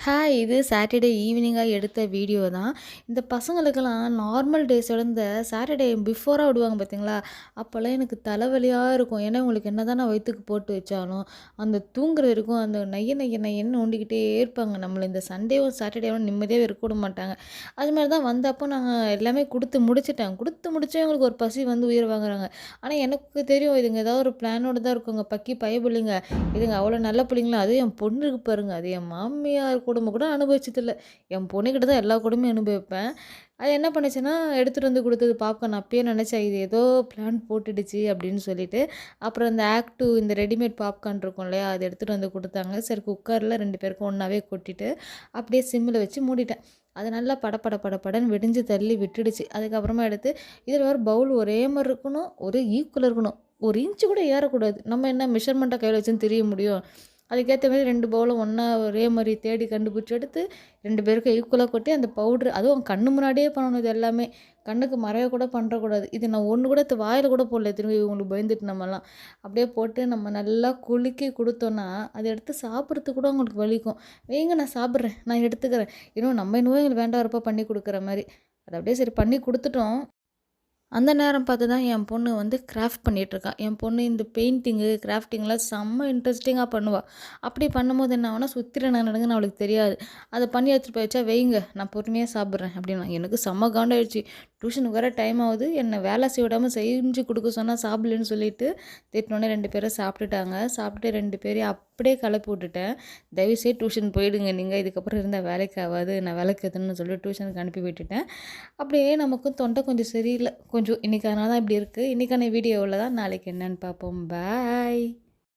Hi! இது Saturday ஈவினிங்கா எடுத்த video தான். இந்த பசங்களுக்கெல்லாம் நார்மல் டேஸோட இந்த சாட்டர்டே பிஃபோரா விடுவாங்க பார்த்தீங்களா? அப்போலாம் எனக்கு தலைவலியா இருக்கும். ஏன்னா, இவங்களுக்கு என்னதான் நான் வயித்துக்கு போட்டு வச்சாலும், அந்த தூங்குற வரைக்கும் அந்த நைய நைய நையன்னு நோண்டிக்கிட்டே இருப்பாங்க. நம்மள இந்த சண்டேவும், சாட்டர்டேவும் நிம்மதியாவே இருக்க விட மாட்டாங்க. அதுமாரி தான் வந்தப்போ நாங்க எல்லாமே குடுத்து முடிச்சுட்டேன். குடுத்து முடிச்சும் இவங்களுக்கு ஒரு பசி வந்து உயிர் வாங்குறாங்க. ஆனா, எனக்கு தெரியும் இதுங்க ஏதாவது ஒரு பிளானோட தான் இருக்குங்க. பயப்புள்ளைங்க. இதுங்க அவ்வளோ நல்ல பிள்ளைங்களா, அதுவும் என் பொண்ணு இருக்கு பாருங்க. அது என் மாமியார் கொடுமை கூட அனுபவிச்சதில்ல. என் பொண்ணுகிட்ட தான் எல்லா கொடுமையும் அனுபவிப்பேன். அது என்ன பண்ணுச்சுன்னா, எடுத்துட்டு வந்து குடுத்தது பாப்கார்ன். அப்பயே நினச்சேன், இது ஏதோ பிளான் போட்டுடுச்சு அப்படின்னு சொல்லிட்டு. அப்புறம் இந்த ஆக்ட் 2 இந்த ரெடிமேட் பாப்கார்ன் இருக்கும் இல்லையா? அது எடுத்துட்டு வந்து குடுத்தாங்க. சரி குக்கர்ல 2 பேருக்கும் ஒண்ணாவே கொட்டிட்டு, அப்படியே சிம்மில வச்சு மூடிட்டேன். அது நல்லா படன்னு வெடிஞ்சு தள்ளி விட்டுடுச்சு. அதுக்கப்புறமா எடுத்து, இதில வேற பவுல் ஒரே மாரி இருக்கணும், ஒரே ஈக்குவலா இருக்கணும். 1 இன்ச்சு கூட ஏறக்கூடாது. நம்ம என்ன மெஷர்மெண்ட்டா கையில வச்சுன்னு திரிய முடியும். அதுக்கேத்த மாரி 2 பவுலும் ஒண்ணா ஒரே மாரி தேடி கண்டுபிடிச்சு எடுத்து 2 பேருக்கும் ஈக்குவலா கொட்டி அந்த பவுடர் அதுவும் கண்ணு முன்னாடியே பண்ணணும் இது எல்லாமே. கண்ணுக்கு மறைய கூட பண்ணக்கூடாது. இது நான் ஒண்ணு கூட வாயில கூட போடல. திரும்பி இவங்களுக்கு பயந்துட்டு நம்மலாம். அப்படியே போட்டு நம்ம நல்லா குலுக்கி குடுத்தோம்னா, அத எடுத்து சாப்பிடுறதுக்கு கூட அவங்களுக்கு வலிக்கும். வைங்க நான் சாப்பிடுறேன். நான் எடுத்துக்கிறேன். நம்ம என்னவோ எங்களுக்கு வேண்டா வெறுப்பா பண்ணி குடுக்குற மாரி. அத அப்படியே சரி பண்ணி குடுத்துட்டோம். அந்த நேரம் பார்த்து தான் என் பொண்ணு வந்து கிராஃப்ட் பண்ணிகிட்ருக்கா. என் பொண்ணு இந்த பெயிண்டிங்கு, கிராஃப்டிங்லாம் செம்ம இன்ட்ரெஸ்டிங்கா பண்ணுவா. அப்படி பண்ணும்போது என்ன ஆகும்னா, சுத்திர நடங்குன்னு அவளுக்கு தெரியாது. அத பண்ணி எடுத்துட்டு போய் வச்சா, "வைங்க நான் பொறுமையா சாப்பிட்றேன்" அப்படின்னா. எனக்கு செம்ம காண்டாயிடுச்சு. டியூஷனுக்கு வேற டைம் ஆகுது. என்ன வேலை செய்ய விடாம செஞ்சு குடுக்க சொன்னா சாப்பிடலன்னு சொல்லிட்டு, திட்டினோனே 2 பேரும் சாப்பிட்டுட்டாங்க. சாப்பிட்டு 2 பேரையும் அப்படியே கிளப்பி விட்டுட்டேன். "தயவுசெய்து டியூஷன் போயிடுங்க நீங்க. இதுக்கப்புறம் இருந்தா வேலைக்கு ஆவாது. நான் விளக்கேத்தணும்னு" சொல்லி டியூஷனுக்கு அனுப்பி விட்டுட்டேன். அப்படியே நமக்கும் தொண்டை கொஞ்சம் சரியில்ல. கொஞ்சம் இன்னைக்கு அதனால தான் இப்படி இருக்கு. இன்னைக்கான வீடியோ இவ்வளோ தான். நாளைக்கு என்னன்னு பார்ப்போம். பாய்.